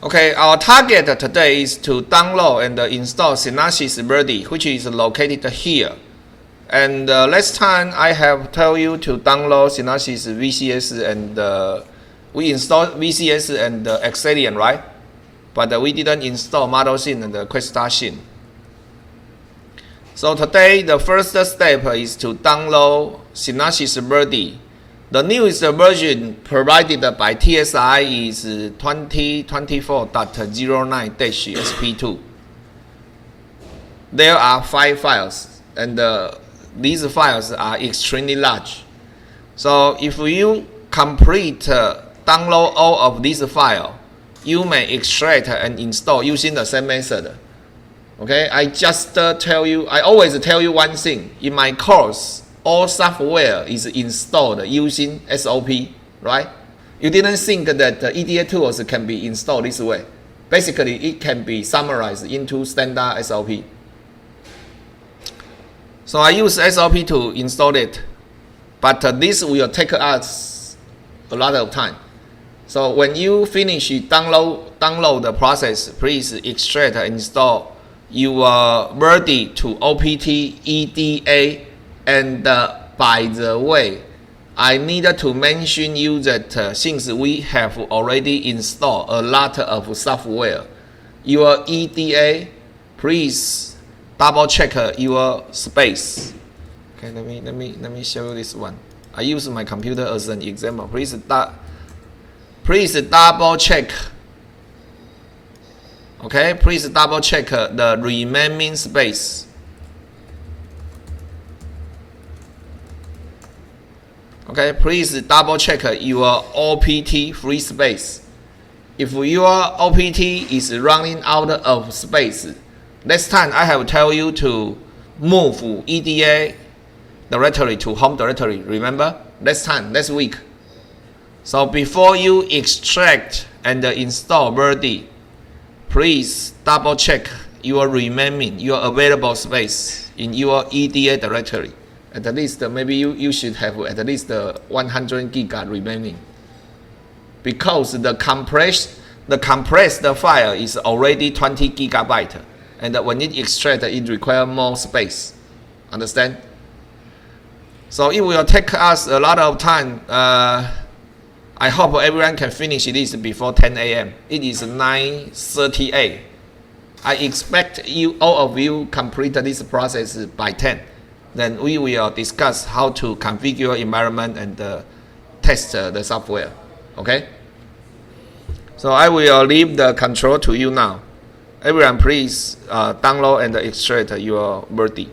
Okay, our target today is to download and install Synopsys Verdi, which is located here. And last time I have told you to download Synopsys VCS and we installed VCS and Xcelium, right? But we didn't install ModelSim and QuickStart. So today the first step is to download Synopsys Verdi. The newest version provided by TSI is 2024.09-SP2. There are 5 files, and these files are extremely large. So if you complete download all of these files, you may extract and install using the same method. Okay, I always tell you one thing in my course. All software is installed using SOP, right? You didn't think that EDA tools can be installed this way. Basically, it can be summarized into standard SOP. So I use SOP to install it, but this will take us a lot of time. So when you finish download the process, please extract and install your Verdi to OPT EDA. And by the way, I need to mention you that since we have already installed a lot of software, your EDA, please double check your space. Okay, let me show you this one. I use my computer as an example. Please double check. Okay, please double check the remaining space. Okay, please double check your OPT free space. If your OPT is running out of space, next time I have tell you to move EDA directory to home directory. Remember? Next week. So before you extract and install Verdi, please double check your available space in your EDA directory. At least maybe you should have at least 100 giga remaining, because the compressed file is already 20 gigabyte, and when it extract it requires more space. Understand? So it will take us a lot of time. I hope everyone can finish this before 10 a.m. It is 9:38. I expect all of you complete this process by 10. Then we will discuss how to configure environment and test the software. Okay? So I will leave the control to you now. Everyone, please download and extract your Verdi.